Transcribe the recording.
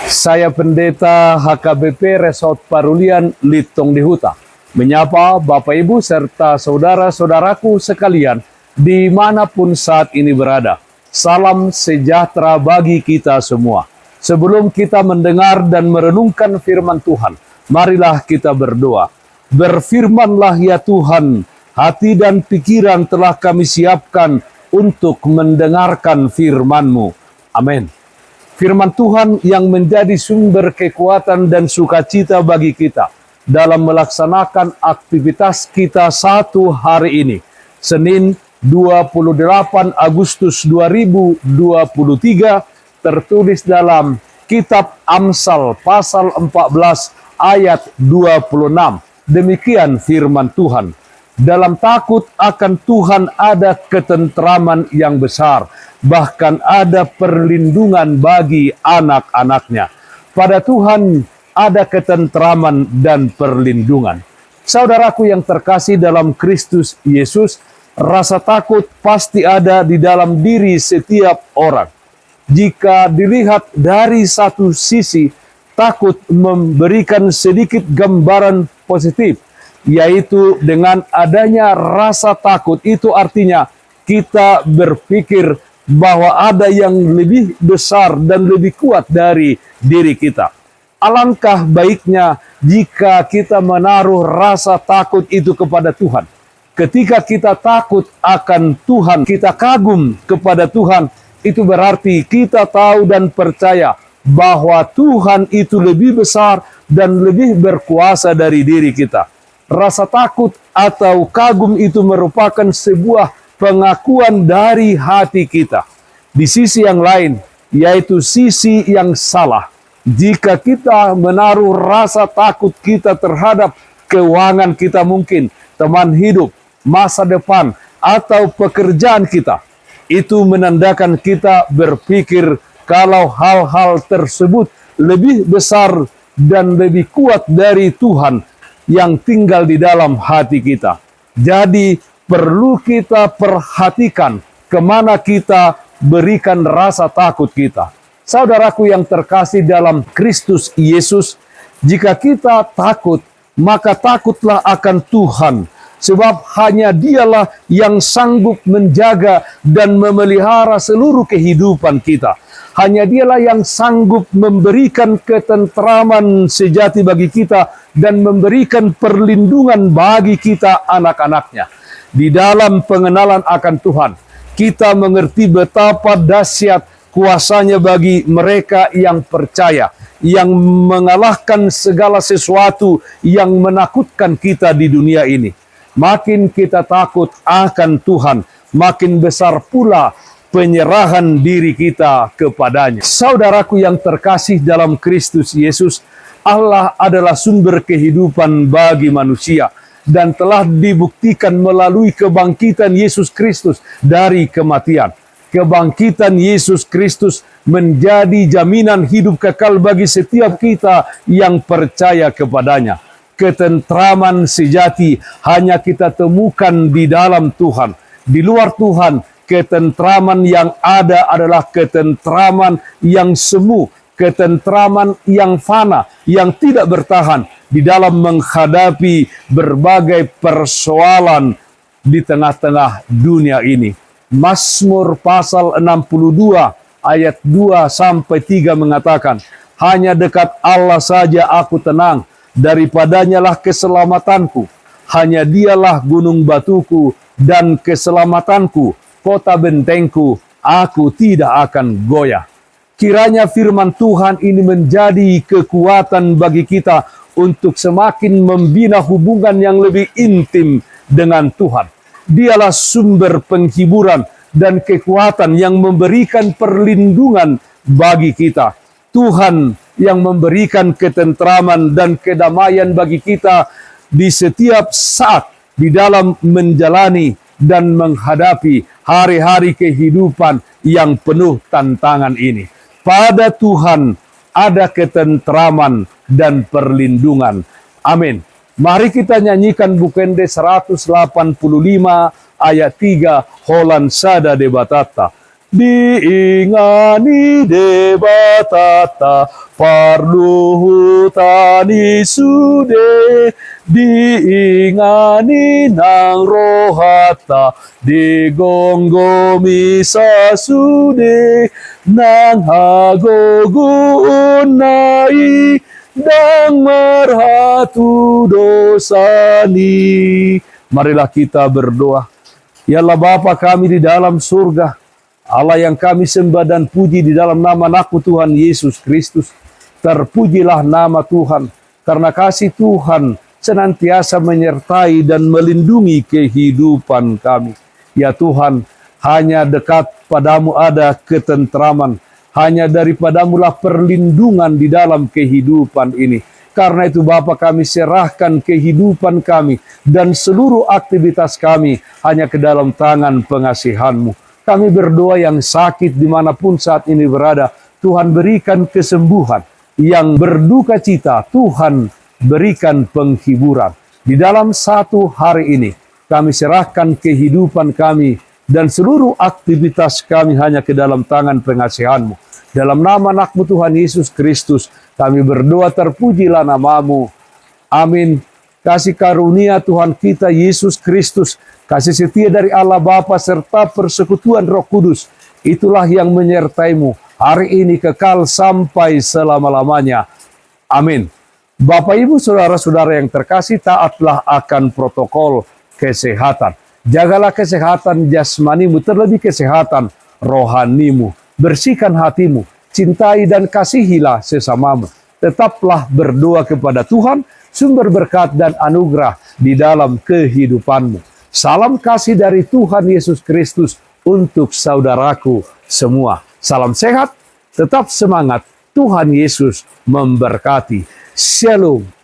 Saya Pendeta HKBP Resort Parulian Litong di Huta, menyapa Bapak Ibu serta saudara-saudaraku sekalian dimanapun saat ini berada. Salam sejahtera bagi kita semua. Sebelum kita mendengar dan merenungkan firman Tuhan, marilah kita berdoa. Berfirmanlah ya Tuhan, hati dan pikiran telah kami siapkan untuk mendengarkan firman-Mu. Amin. Firman Tuhan yang menjadi sumber kekuatan dan sukacita bagi kita dalam melaksanakan aktivitas kita satu hari ini, Senin 28 Agustus 2023, tertulis dalam Kitab Amsal pasal 14 ayat 26. Demikian firman Tuhan. Dalam takut akan Tuhan ada ketentraman yang besar, bahkan ada perlindungan bagi anak-anaknya. Pada Tuhan ada ketentraman dan perlindungan. Saudaraku yang terkasih dalam Kristus Yesus, rasa takut pasti ada di dalam diri setiap orang. Jika dilihat dari satu sisi, takut memberikan sedikit gambaran positif, yaitu dengan adanya rasa takut itu artinya kita berpikir bahwa ada yang lebih besar dan lebih kuat dari diri kita. Alangkah baiknya jika kita menaruh rasa takut itu kepada Tuhan. Ketika kita takut akan Tuhan, kita kagum kepada Tuhan, itu berarti kita tahu dan percaya bahwa Tuhan itu lebih besar dan lebih berkuasa dari diri kita. Rasa takut atau kagum itu merupakan sebuah pengakuan dari hati kita. Di sisi yang lain, yaitu sisi yang salah, jika kita menaruh rasa takut kita terhadap keuangan kita mungkin, teman hidup, masa depan, atau pekerjaan kita, itu menandakan kita berpikir kalau hal-hal tersebut lebih besar dan lebih kuat dari Tuhan yang tinggal di dalam hati kita. Jadi perlu kita perhatikan kemana kita berikan rasa takut kita. Saudaraku yang terkasih dalam Kristus Yesus, jika kita takut, maka takutlah akan Tuhan. Sebab hanya Dialah yang sanggup menjaga dan memelihara seluruh kehidupan kita. Hanya Dialah yang sanggup memberikan ketentraman sejati bagi kita dan memberikan perlindungan bagi kita anak-anaknya. Di dalam pengenalan akan Tuhan, kita mengerti betapa dahsyat kuasanya bagi mereka yang percaya, yang mengalahkan segala sesuatu yang menakutkan kita di dunia ini. Makin kita takut akan Tuhan, makin besar pula penyerahan diri kita kepadanya. Saudaraku yang terkasih dalam Kristus Yesus, Allah adalah sumber kehidupan bagi manusia dan telah dibuktikan melalui kebangkitan Yesus Kristus dari kematian. Kebangkitan Yesus Kristus menjadi jaminan hidup kekal bagi setiap kita yang percaya kepadanya. Ketentraman sejati hanya kita temukan di dalam Tuhan. Di luar Tuhan, ketentraman yang ada adalah ketentraman yang semu, ketentraman yang fana, yang tidak bertahan di dalam menghadapi berbagai persoalan di tengah-tengah dunia ini. Mazmur pasal 62 ayat 2-3 mengatakan, hanya dekat Allah saja aku tenang, daripadanya lah keselamatanku. Hanya Dialah gunung batuku dan keselamatanku, kota bentengku, aku tidak akan goyah. Kiranya firman Tuhan ini menjadi kekuatan bagi kita untuk semakin membina hubungan yang lebih intim dengan Tuhan. Dialah sumber penghiburan dan kekuatan yang memberikan perlindungan bagi kita. Tuhan yang memberikan ketentraman dan kedamaian bagi kita di setiap saat di dalam menjalani dan menghadapi hari-hari kehidupan yang penuh tantangan ini. Pada Tuhan ada ketentraman dan perlindungan. Amin. Mari kita nyanyikan Bukende 185 ayat 3, Holan Sada de Batata. diingani debatata parluhutani sude, diingani nang rohata digonggomi sasude, nang hagogun nai dang marhatu dosani. Marilah kita berdoa. Ya Allah Bapa kami di dalam surga, Allah yang kami sembah dan puji di dalam nama anakmu Tuhan Yesus Kristus. Terpujilah nama Tuhan, karena kasih Tuhan senantiasa menyertai dan melindungi kehidupan kami. Ya Tuhan, hanya dekat padamu ada ketentraman, hanya daripadamulah perlindungan di dalam kehidupan ini. Karena itu Bapa kami serahkan kehidupan kami dan seluruh aktivitas kami hanya ke dalam tangan pengasihan-Mu. Kami berdoa yang sakit dimanapun saat ini berada, Tuhan berikan kesembuhan. Yang berduka cita, Tuhan berikan penghiburan. Di dalam satu hari ini, kami serahkan kehidupan kami dan seluruh aktivitas kami hanya ke dalam tangan pengasihan-Mu. Dalam nama anakmu Tuhan Yesus Kristus, kami berdoa terpujilah namamu. Amin. Kasih karunia Tuhan kita Yesus Kristus, kasih setia dari Allah Bapa serta persekutuan Roh Kudus, itulah yang menyertaimu hari ini kekal sampai selama-lamanya. Amin. Bapak Ibu Saudara-saudara yang terkasih, taatlah akan protokol kesehatan. Jagalah kesehatan jasmanimu, terlebih kesehatan rohanimu. Bersihkan hatimu, cintai dan kasihilah sesamamu. Tetaplah berdoa kepada Tuhan, sumber berkat dan anugerah di dalam kehidupanmu. Salam kasih dari Tuhan Yesus Kristus untuk saudaraku semua. Salam sehat, tetap semangat. Tuhan Yesus memberkati. Shalom.